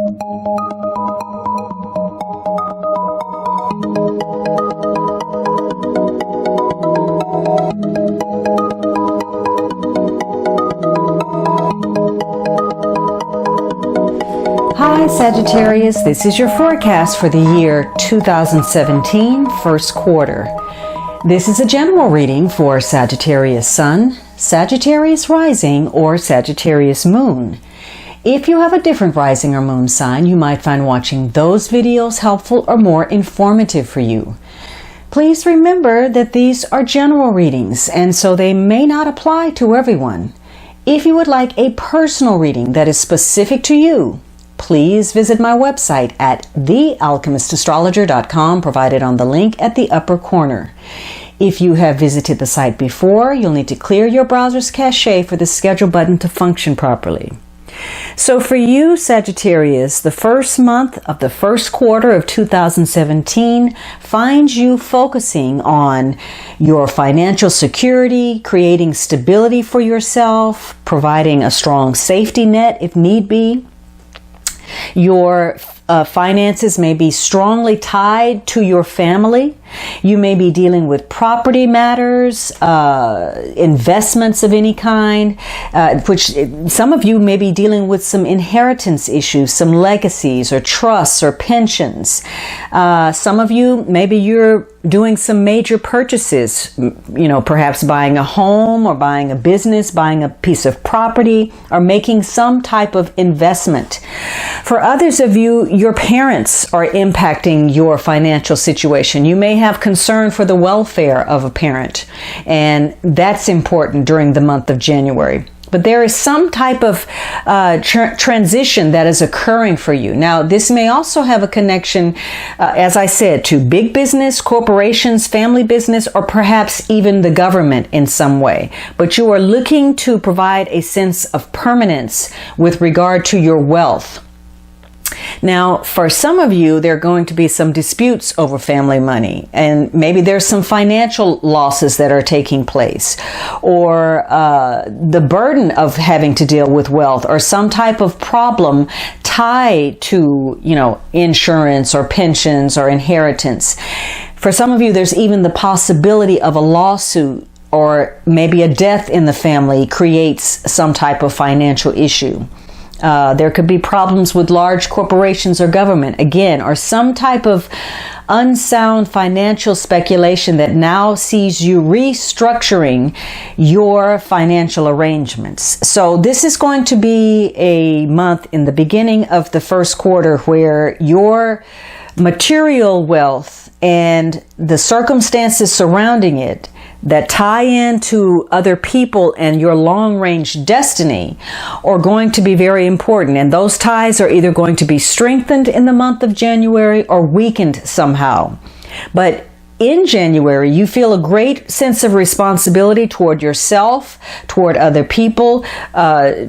Hi Sagittarius, this is your forecast for the year 2017, first quarter. This is a general reading for Sagittarius Sun, Sagittarius Rising, or Sagittarius Moon. If you have a different rising or moon sign, you might find watching those videos helpful or more informative for you. Please remember that these are general readings, and so they may not apply to everyone. If you would like a personal reading that is specific to you, please visit my website at thealchemistastrologer.com, provided on the link at the upper corner. If you have visited the site before, you'll need to clear your browser's cache for the schedule button to function properly. So for you, Sagittarius, the first month of the first quarter of 2017 finds you focusing on your financial security, creating stability for yourself, providing a strong safety net if need be. Your finances may be strongly tied to your family. You may be dealing with property matters, investments of any kind, which some of you may be dealing with some inheritance issues, some legacies or trusts or pensions. Some of you, maybe you're doing some major purchases, perhaps buying a home or buying a business, buying a piece of property, or making some type of investment. For others of you, your parents are impacting your financial situation. You may have concern for the welfare of a parent, and that's important during the month of January. But there is some type of transition that is occurring for you. Now, this may also have a connection, as I said, to big business, corporations, family business, or perhaps even the government in some way. But you are looking to provide a sense of permanence with regard to your wealth. Now, for some of you, there are going to be some disputes over family money, and maybe there's some financial losses that are taking place, or the burden of having to deal with wealth, or some type of problem tied to, insurance or pensions or inheritance. For some of you, there's even the possibility of a lawsuit, or maybe a death in the family creates some type of financial issue. There could be problems with large corporations or government, again, or some type of unsound financial speculation that now sees you restructuring your financial arrangements. So this is going to be a month in the beginning of the first quarter where your material wealth and the circumstances surrounding it that tie into other people and your long-range destiny are going to be very important. And those ties are either going to be strengthened in the month of January or weakened somehow. But in January, you feel a great sense of responsibility toward yourself, toward other people,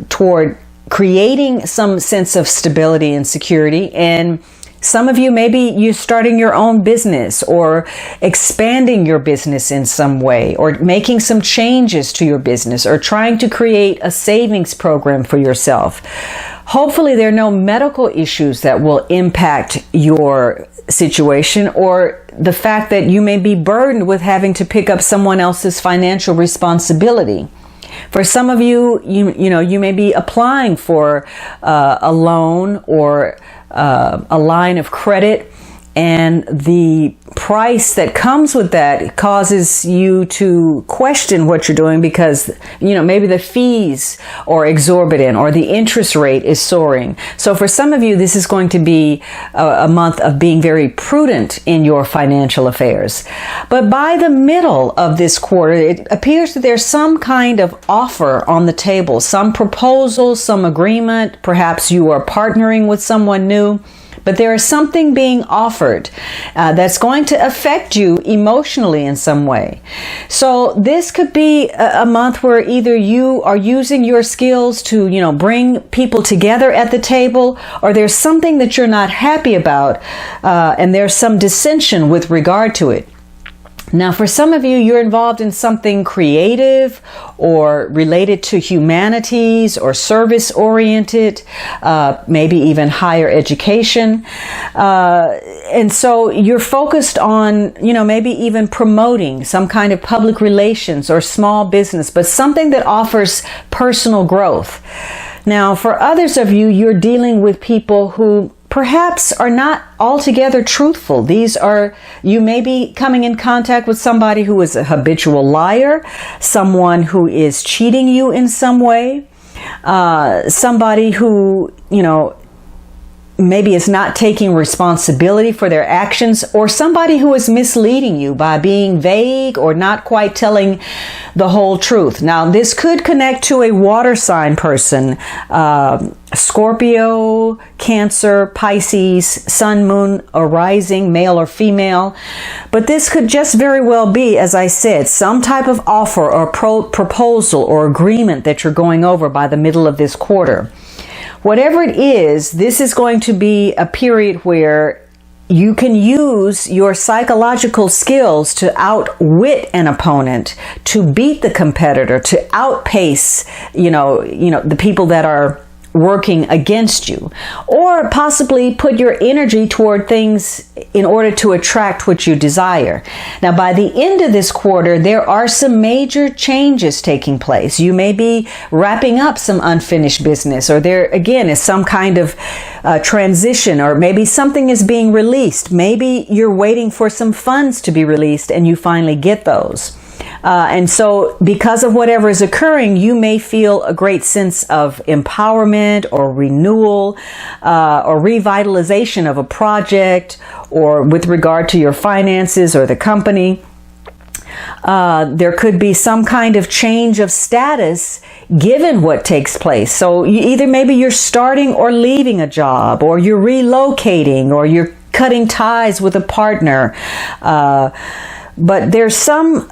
toward creating some sense of stability and security. And some of you, maybe you're starting your own business or expanding your business in some way, or making some changes to your business, or trying to create a savings program for yourself. Hopefully there are no medical issues that will impact your situation, or the fact that you may be burdened with having to pick up someone else's financial responsibility. For some of you, you may be applying for a loan or a line of credit, and the price that comes with that causes you to question what you're doing because, maybe the fees are exorbitant or the interest rate is soaring. So for some of you, this is going to be a month of being very prudent in your financial affairs. But by the middle of this quarter, it appears that there's some kind of offer on the table, some proposal, some agreement. Perhaps you are partnering with someone new. But there is something being offered that's going to affect you emotionally in some way. So this could be a month where either you are using your skills to, bring people together at the table, or there's something that you're not happy about, and there's some dissension with regard to it. Now, for some of you, you're involved in something creative or related to humanities or service-oriented, maybe even higher education. And so you're focused on, maybe even promoting some kind of public relations or small business, but something that offers personal growth. Now, for others of you, you're dealing with people who perhaps are not altogether truthful. You may be coming in contact with somebody who is a habitual liar, someone who is cheating you in some way, somebody who, maybe is not taking responsibility for their actions, or somebody who is misleading you by being vague or not quite telling the whole truth. Now, this could connect to a water sign person, Scorpio, Cancer, Pisces, Sun, Moon, or Rising, male or female. But this could just very well be, as I said, some type of offer or proposal or agreement that you're going over by the middle of this quarter. Whatever it is, this is going to be a period where you can use your psychological skills to outwit an opponent, to beat the competitor, to outpace, the people that are working against you, or possibly put your energy toward things in order to attract what you desire. Now, by the end of this quarter, there are some major changes taking place. You may be wrapping up some unfinished business, or there again is some kind of transition, or maybe something is being released. Maybe you're waiting for some funds to be released and you finally get those. And so because of whatever is occurring, you may feel a great sense of empowerment or renewal or revitalization of a project, or with regard to your finances or the company. There could be some kind of change of status given what takes place. So either maybe you're starting or leaving a job, or you're relocating, or you're cutting ties with a partner. But there's some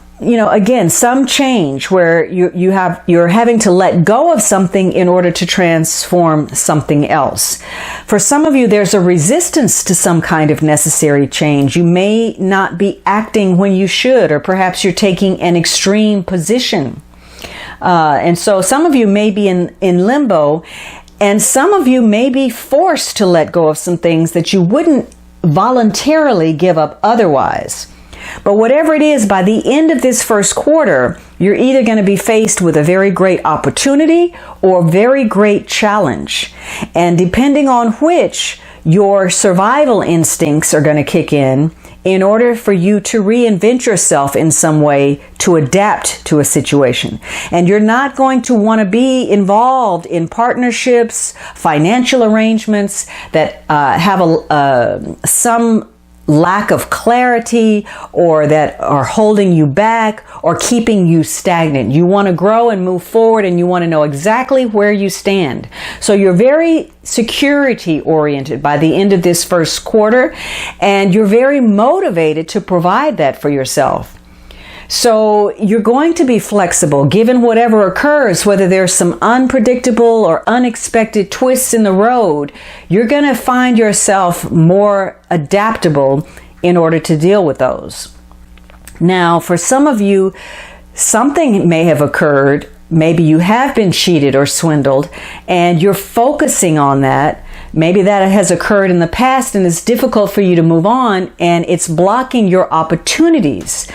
some change where you're having to let go of something in order to transform something else. For some of you, there's a resistance to some kind of necessary change. You may not be acting when you should, or perhaps you're taking an extreme position. And so some of you may be in limbo, and some of you may be forced to let go of some things that you wouldn't voluntarily give up otherwise. But whatever it is, by the end of this first quarter, you're either going to be faced with a very great opportunity or a very great challenge. And depending on which, your survival instincts are going to kick in order for you to reinvent yourself in some way to adapt to a situation. And you're not going to want to be involved in partnerships, financial arrangements that have some lack of clarity, or that are holding you back or keeping you stagnant. You want to grow and move forward, and you want to know exactly where you stand. So you're very security oriented by the end of this first quarter, and you're very motivated to provide that for yourself. So you're going to be flexible given whatever occurs, whether there's some unpredictable or unexpected twists in the road. You're going to find yourself more adaptable in order to deal with those. Now, for some of you, something may have occurred. Maybe you have been cheated or swindled, and you're focusing on that. Maybe that has occurred in the past and it's difficult for you to move on, and it's blocking your opportunities.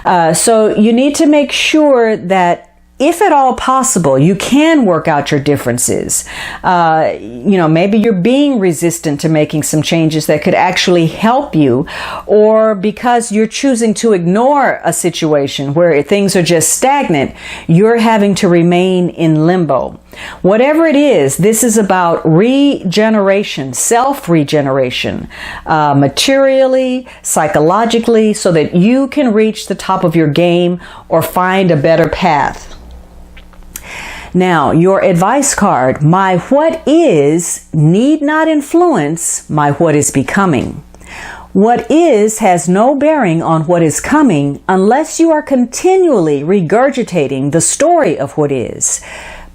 So you need to make sure that, if at all possible, you can work out your differences. Maybe you're being resistant to making some changes that could actually help you, or because you're choosing to ignore a situation where things are just stagnant, you're having to remain in limbo. Whatever it is, this is about regeneration, self-regeneration, materially, psychologically, so that you can reach the top of your game or find a better path. Now, your advice card, my what is need not influence my what is becoming. What is has no bearing on what is coming unless you are continually regurgitating the story of what is.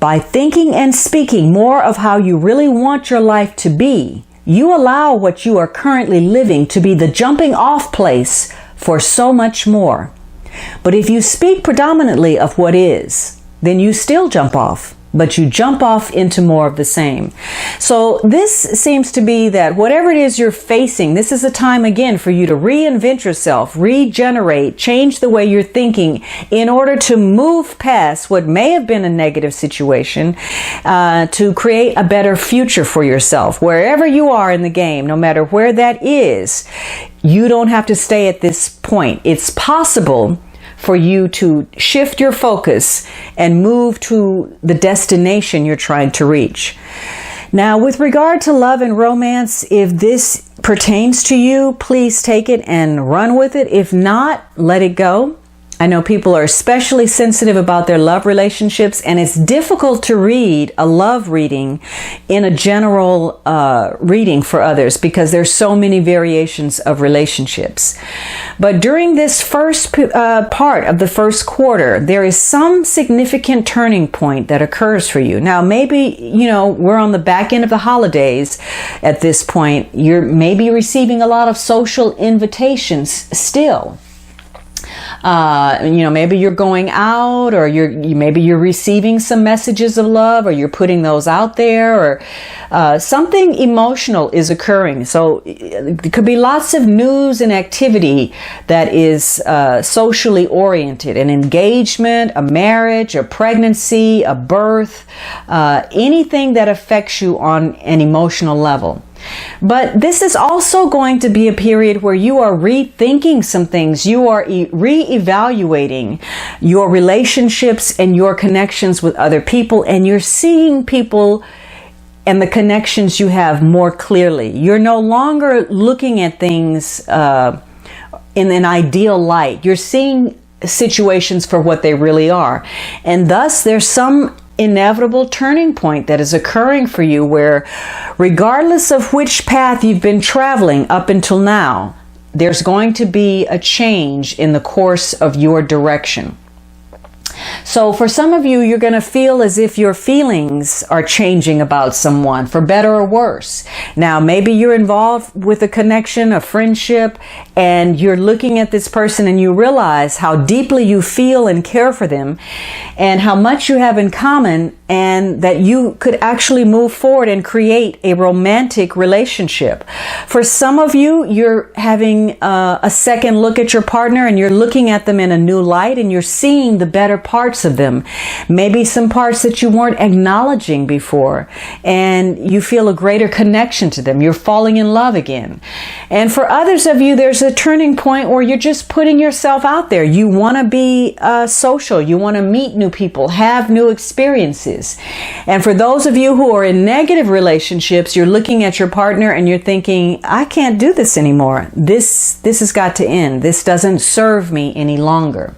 By thinking and speaking more of how you really want your life to be, you allow what you are currently living to be the jumping off place for so much more. But if you speak predominantly of what is, then you still jump off, but you jump off into more of the same. So this seems to be that whatever it is you're facing, this is a time again for you to reinvent yourself, regenerate, change the way you're thinking in order to move past what may have been a negative situation, to create a better future for yourself. Wherever you are in the game, no matter where that is, you don't have to stay at this point. It's possible for you to shift your focus and move to the destination you're trying to reach. Now, with regard to love and romance, if this pertains to you, please take it and run with it. If not, let it go. I know people are especially sensitive about their love relationships, and it's difficult to read a love reading in a general reading for others because there's so many variations of relationships. But during this first part of the first quarter, there is some significant turning point that occurs for you. Now, maybe, we're on the back end of the holidays at this point. You're maybe receiving a lot of social invitations still. Maybe you're going out, or maybe you're receiving some messages of love, or you're putting those out there, or something emotional is occurring. So it could be lots of news and activity that is socially oriented, an engagement, a marriage, a pregnancy, a birth, anything that affects you on an emotional level. But this is also going to be a period where you are rethinking some things. You are reevaluating your relationships and your connections with other people, and you're seeing people and the connections you have more clearly. You're no longer looking at things in an ideal light. You're seeing situations for what they really are. And thus, there's some inevitable turning point that is occurring for you where, regardless of which path you've been traveling up until now, there's going to be a change in the course of your direction. So for some of you, you're going to feel as if your feelings are changing about someone, for better or worse. Now, maybe you're involved with a connection, a friendship, and you're looking at this person and you realize how deeply you feel and care for them and how much you have in common, and that you could actually move forward and create a romantic relationship. For some of you, you're having a second look at your partner and you're looking at them in a new light, and you're seeing the better parts of them, maybe some parts that you weren't acknowledging before, and you feel a greater connection to them. You're falling in love again. And for others of you, there's a turning point where you're just putting yourself out there. You want to be social. You want to meet new people, have new experiences. And for those of you who are in negative relationships, you're looking at your partner and you're thinking, I can't do this anymore. This has got to end. This doesn't serve me any longer.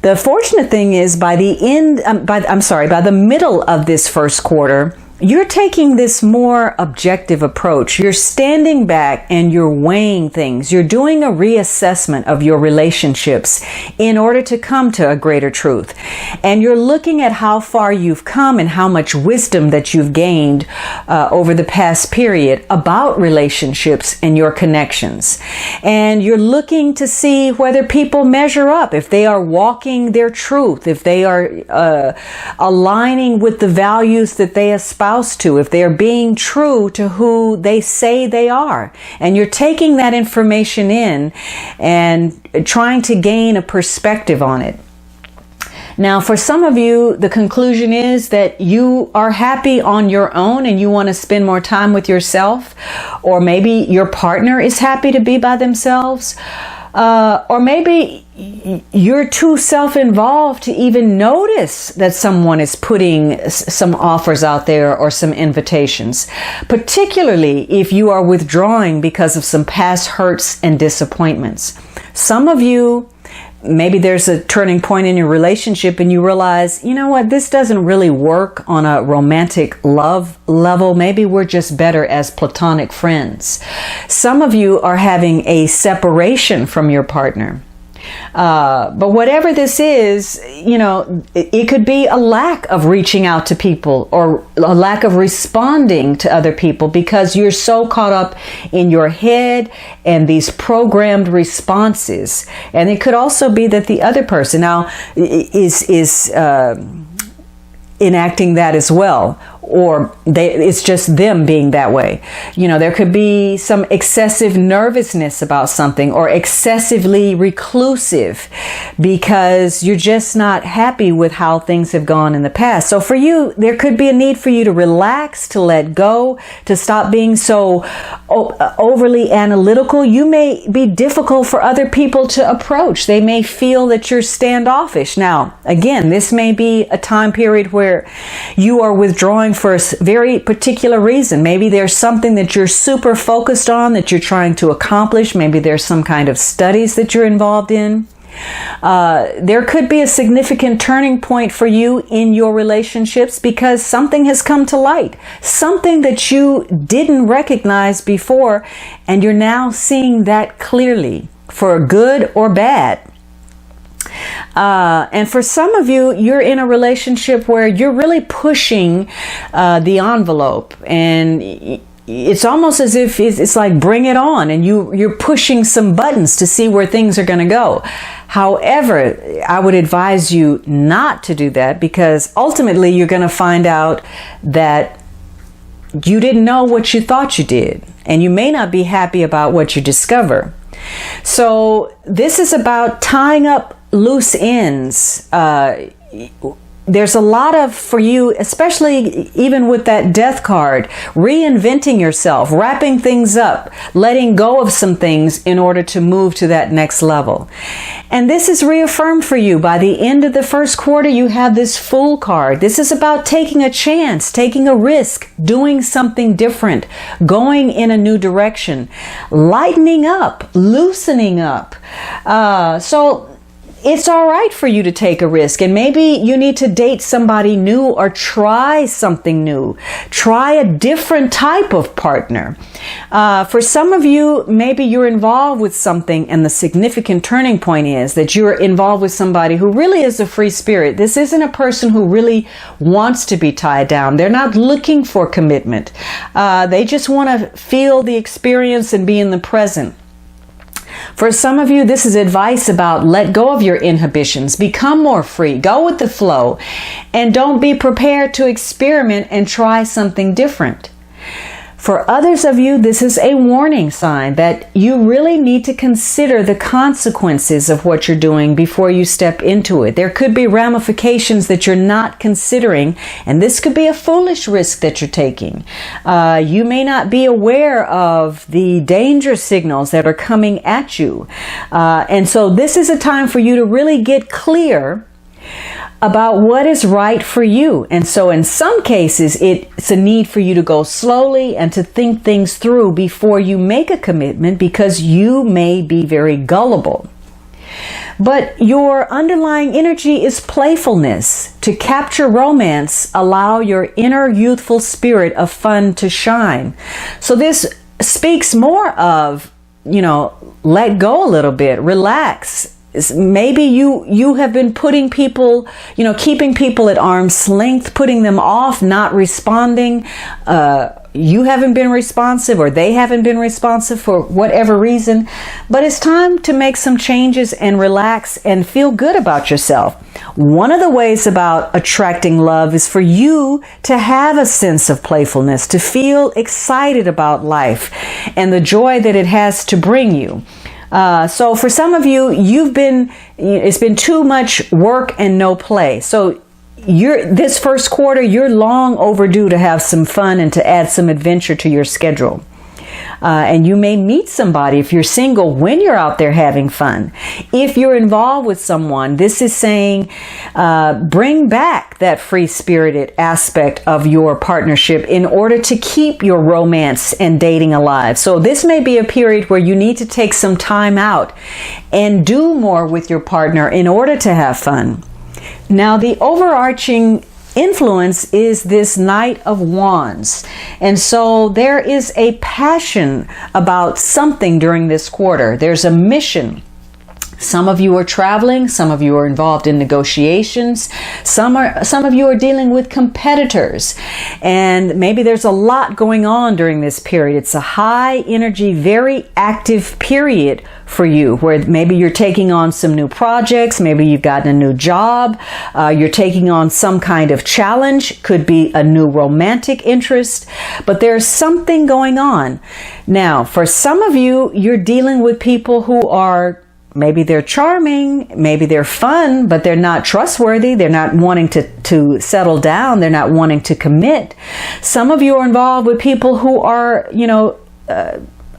The fortunate thing is by the middle of this first quarter, you're taking this more objective approach. You're standing back and you're weighing things. You're doing a reassessment of your relationships in order to come to a greater truth. And you're looking at how far you've come and how much wisdom that you've gained over the past period about relationships and your connections. And you're looking to see whether people measure up, if they are walking their truth, if they are aligning with the values that they aspire to, if they are being true to who they say they are. And you're taking that information in and trying to gain a perspective on it. Now, for some of you, the conclusion is that you are happy on your own and you want to spend more time with yourself, or maybe your partner is happy to be by themselves. Or maybe you're too self-involved to even notice that someone is putting some offers out there or some invitations, particularly if you are withdrawing because of some past hurts and disappointments. Some of you, maybe there's a turning point in your relationship and you realize, you know what, this doesn't really work on a romantic love level. Maybe we're just better as platonic friends. Some of you are having a separation from your partner. But whatever this is, it could be a lack of reaching out to people or a lack of responding to other people because you're so caught up in your head and these programmed responses. And it could also be that the other person now is enacting that as well, or it's just them being that way. There could be some excessive nervousness about something or excessively reclusive because you're just not happy with how things have gone in the past. So for you, there could be a need for you to relax, to let go, to stop being so overly analytical. You may be difficult for other people to approach. They may feel that you're standoffish. Now, again, this may be a time period where you are withdrawing for a very particular reason. Maybe there's something that you're super focused on that you're trying to accomplish. Maybe there's some kind of studies that you're involved in. There could be a significant turning point for you in your relationships because something has come to light, something that you didn't recognize before, and you're now seeing that clearly, for good or bad. And for some of you, you're in a relationship where you're really pushing the envelope, and it's almost as if it's like bring it on, and you're pushing some buttons to see where things are going to go. However, I would advise you not to do that because ultimately you're going to find out that you didn't know what you thought you did, and you may not be happy about what you discover. So this is about tying up loose ends. There's a lot of, for you, especially even with that death card, reinventing yourself, wrapping things up, letting go of some things in order to move to that next level. And this is reaffirmed for you. By the end of the first quarter, you have this Fool card. This is about taking a chance, taking a risk, doing something different, going in a new direction, lightening up, loosening up. So it's all right for you to take a risk, and maybe you need to date somebody new or try something new. Try a different type of partner. For some of you, maybe you're involved with something, and the significant turning point is that you're involved with somebody who really is a free spirit. This isn't a person who really wants to be tied down. They're not looking for commitment. They just want to feel the experience and be in the present. For some of you, this is advice about let go of your inhibitions, become more free, go with the flow, and don't be prepared to experiment and try something different. For others of you, this is a warning sign that you really need to consider the consequences of what you're doing before you step into it. There could be ramifications that you're not considering, and this could be a foolish risk that you're taking. You may not be aware of the danger signals that are coming at you. And so this is a time for you to really get clear about what is right for you. And so in some cases, it's a need for you to go slowly and to think things through before you make a commitment because you may be very gullible. But your underlying energy is playfulness. To capture romance, allow your inner youthful spirit of fun to shine. So this speaks more of, let go a little bit, relax. Maybe you have been putting people, keeping people at arm's length, putting them off, not responding. You haven't been responsive, or they haven't been responsive for whatever reason. But it's time to make some changes and relax and feel good about yourself. One of the ways about attracting love is for you to have a sense of playfulness, to feel excited about life and the joy that it has to bring you. So for some of you, it's been too much work and no play. So this first quarter, you're long overdue to have some fun and to add some adventure to your schedule. And you may meet somebody, if you're single, when you're out there having fun. If you're involved with someone, this is saying bring back that free-spirited aspect of your partnership in order to keep your romance and dating alive. So this may be a period where you need to take some time out and do more with your partner in order to have fun. Now, the overarching influence is this Knight of Wands. And so there is a passion about something during this quarter. There's a mission. Some of you are traveling, some of you are involved in negotiations, some of you are dealing with competitors, and maybe there's a lot going on during this period. It's a high energy, very active period for you, where maybe you're taking on some new projects, maybe you've gotten a new job, you're taking on some kind of challenge, could be a new romantic interest, but there's something going on. Now, for some of you, you're dealing with people who are maybe they're charming, maybe they're fun, but they're not trustworthy. They're not wanting to settle down. They're not wanting to commit. Some of you are involved with people who are,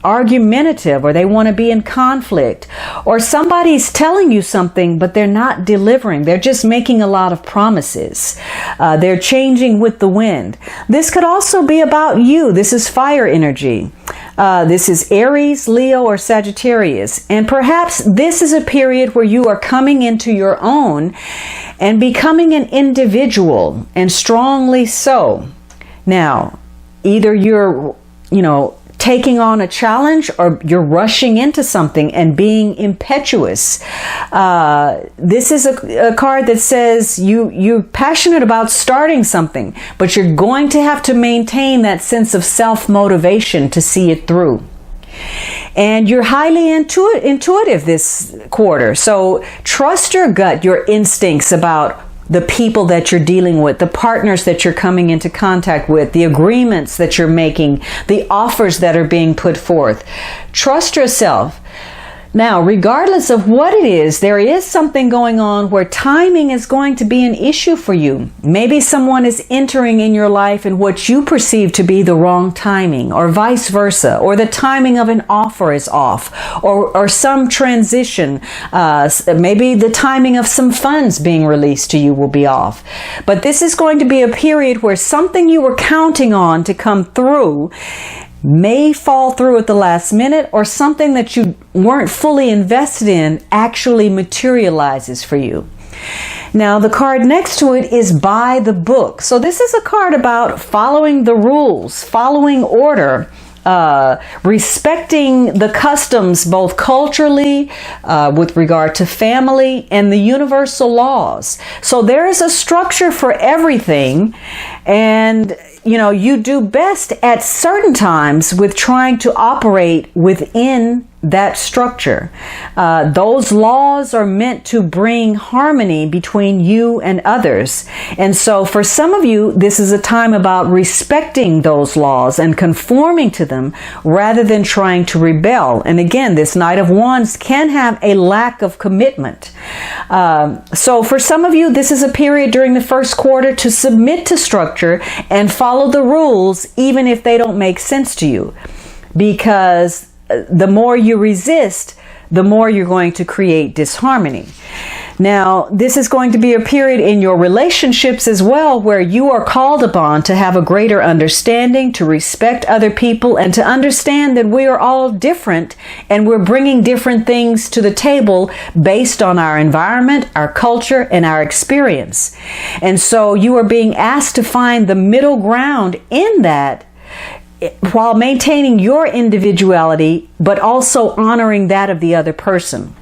argumentative, or they want to be in conflict, or somebody's telling you something, but they're not delivering. They're just making a lot of promises. They're changing with the wind. This could also be about you. This is fire energy. This is Aries, Leo, or Sagittarius. And perhaps this is a period where you are coming into your own and becoming an individual, and strongly so. Now, either you're, taking on a challenge, or you're rushing into something and being impetuous. This is a card that says you're passionate about starting something, but you're going to have to maintain that sense of self-motivation to see it through. And you're highly intuitive this quarter. So trust your gut, your instincts about the people that you're dealing with, the partners that you're coming into contact with, the agreements that you're making, the offers that are being put forth. Trust yourself. Now, regardless of what it is, there is something going on where timing is going to be an issue for you. Maybe someone is entering in your life in what you perceive to be the wrong timing, or vice versa, or the timing of an offer is off, or some transition. Maybe the timing of some funds being released to you will be off. But this is going to be a period where something you were counting on to come through may fall through at the last minute, or something that you weren't fully invested in actually materializes for you. Now, the card next to it is by the book. So this is a card about following the rules, following order, respecting the customs, both culturally, with regard to family, and the universal laws. So there is a structure for everything, and you do best at certain times with trying to operate within that structure. Those laws are meant to bring harmony between you and others. And so for some of you, this is a time about respecting those laws and conforming to them rather than trying to rebel. And again, this Knight of Wands can have a lack of commitment. So for some of you, this is a period during the first quarter to submit to structure and follow the rules, even if they don't make sense to you. Because the more you resist, the more you're going to create disharmony. Now, this is going to be a period in your relationships as well, where you are called upon to have a greater understanding, to respect other people, and to understand that we are all different, and we're bringing different things to the table based on our environment, our culture, and our experience. And so you are being asked to find the middle ground in that, while maintaining your individuality, but also honoring that of the other person.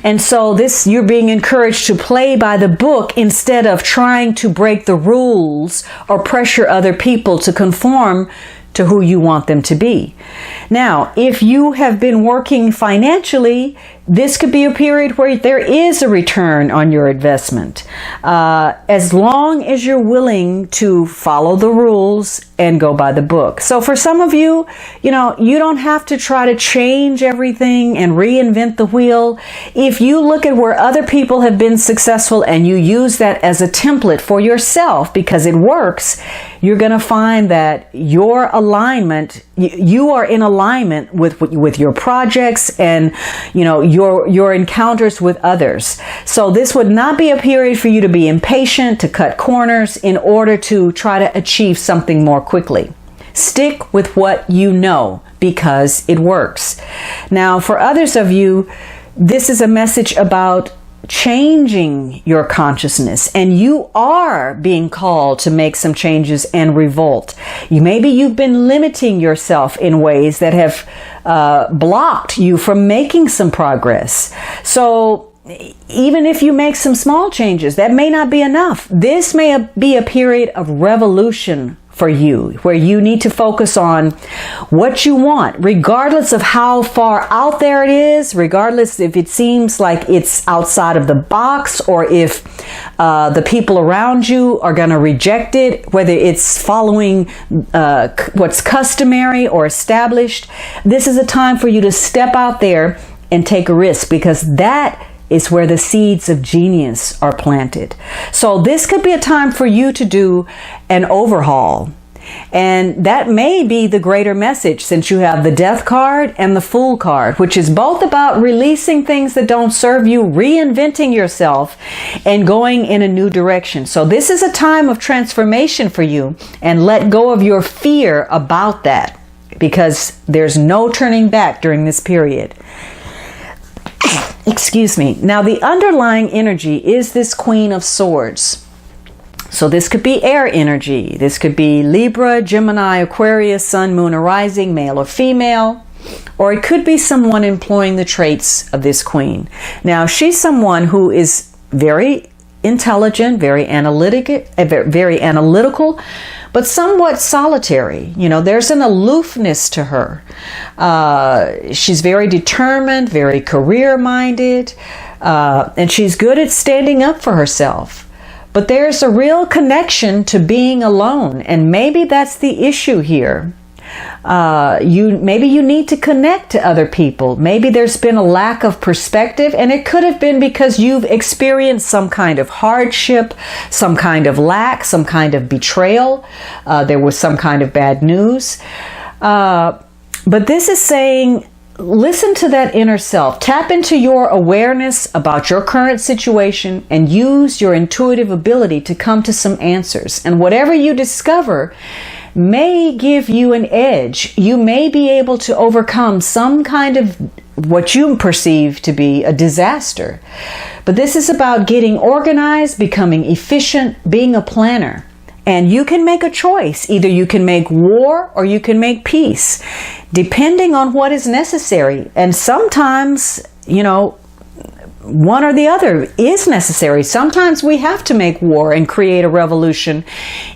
And so you're being encouraged to play by the book instead of trying to break the rules or pressure other people to conform to who you want them to be. Now, if you have been working financially, this could be a period where there is a return on your investment, as long as you're willing to follow the rules and go by the book. So for some of you, you don't have to try to change everything and reinvent the wheel. If you look at where other people have been successful and you use that as a template for yourself because it works, you're going to find that your alignment, you are in alignment with your projects and, your encounters with others. So this would not be a period for you to be impatient, to cut corners in order to try to achieve something more quickly. Stick with what you know because it works. Now, for others of you, this is a message about changing your consciousness, and you are being called to make some changes and revolt. Maybe you've been limiting yourself in ways that have blocked you from making some progress. So even if you make some small changes, that may not be enough. This may be a period of revolution for you, where you need to focus on what you want, regardless of how far out there it is, regardless if it seems like it's outside of the box, or if the people around you are going to reject it, whether it's following what's customary or established. This is a time for you to step out there and take a risk, because that is where the seeds of genius are planted. So this could be a time for you to do an overhaul. And that may be the greater message, since you have the Death card and the Fool card, which is both about releasing things that don't serve you, reinventing yourself, and going in a new direction. So this is a time of transformation for you, and let go of your fear about that, because there's no turning back during this period. Excuse me. Now, the underlying energy is this Queen of Swords. So this could be air energy. This could be Libra, Gemini, Aquarius, Sun, Moon, or Rising, male or female. Or it could be someone employing the traits of this Queen. Now, she's someone who is very intelligent, very analytical, but somewhat solitary. You know, there's an aloofness to her. She's very determined, very career-minded, and she's good at standing up for herself. But there's a real connection to being alone, and maybe that's the issue here. Maybe you need to connect to other people. Maybe there's been a lack of perspective, and it could have been because you've experienced some kind of hardship, some kind of lack, some kind of betrayal. There was some kind of bad news. But this is saying, listen to that inner self. Tap into your awareness about your current situation and use your intuitive ability to come to some answers. And whatever you discover may give you an edge. You may be able to overcome some kind of what you perceive to be a disaster. But this is about getting organized, becoming efficient, being a planner. And you can make a choice. Either you can make war or you can make peace, depending on what is necessary. And sometimes, you know, one or the other is necessary. Sometimes we have to make war and create a revolution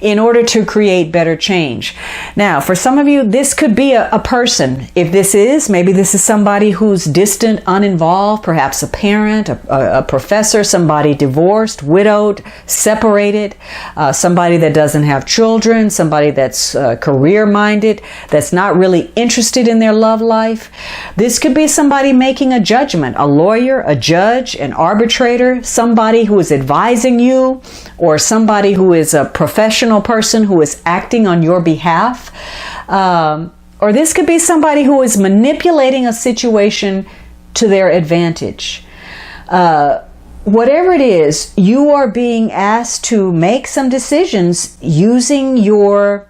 in order to create better change. Now, for some of you, this could be a person. If this is, maybe this is somebody who's distant, uninvolved, perhaps a parent, a professor, somebody divorced, widowed, separated, somebody that doesn't have children, somebody that's career-minded, that's not really interested in their love life. This could be somebody making a judgment, a lawyer, a judge, an arbitrator, somebody who is advising you, or somebody who is a professional person who is acting on your behalf. Or this could be somebody who is manipulating a situation to their advantage. Whatever it is, you are being asked to make some decisions using your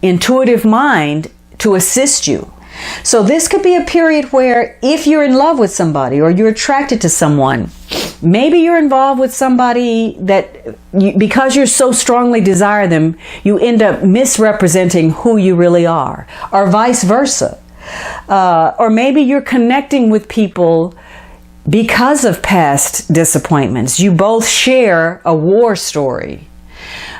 intuitive mind to assist you. So this could be a period where, if you're in love with somebody or you're attracted to someone, maybe you're involved with somebody that, because you so strongly desire them, you end up misrepresenting who you really are, or vice versa. Or maybe you're connecting with people because of past disappointments. You both share a war story.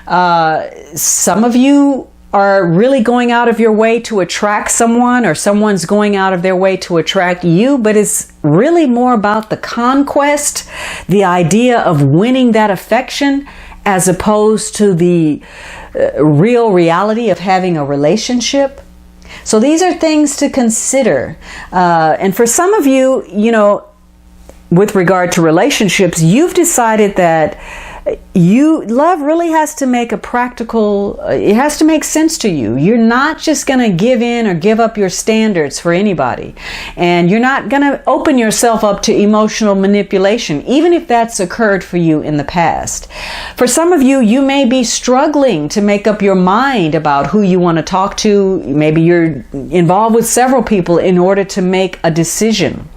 Some of you are really going out of your way to attract someone, or someone's going out of their way to attract you, but it's really more about the conquest, the idea of winning that affection, as opposed to the real reality of having a relationship. So these are things to consider. And for some of you, you know, with regard to relationships, you've decided that love really has to make a practical, it has to make sense to you. You're not just going to give in or give up your standards for anybody. And you're not going to open yourself up to emotional manipulation, even if that's occurred for you in the past. For some of you, you may be struggling to make up your mind about who you want to talk to. Maybe you're involved with several people in order to make a decision.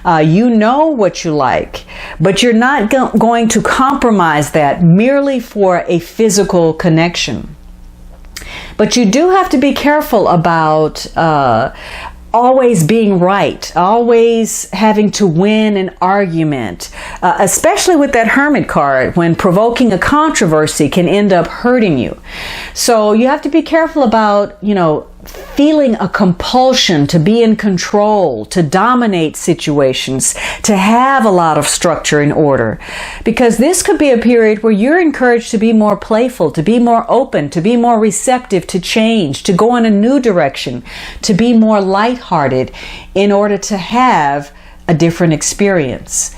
You know what you like, but you're not going to compromise that merely for a physical connection. But you do have to be careful about always being right, always having to win an argument, especially with that Hermit card, when provoking a controversy can end up hurting you. So you have to be careful about, feeling a compulsion to be in control, to dominate situations, to have a lot of structure and order. Because this could be a period where you're encouraged to be more playful, to be more open, to be more receptive to change, to go in a new direction, to be more lighthearted in order to have a different experience.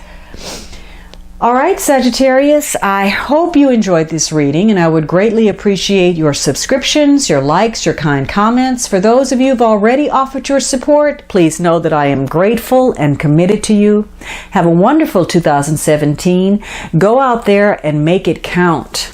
All right, Sagittarius, I hope you enjoyed this reading, and I would greatly appreciate your subscriptions, your likes, your kind comments. For those of you who've already offered your support, please know that I am grateful and committed to you. Have a wonderful 2017. Go out there and make it count.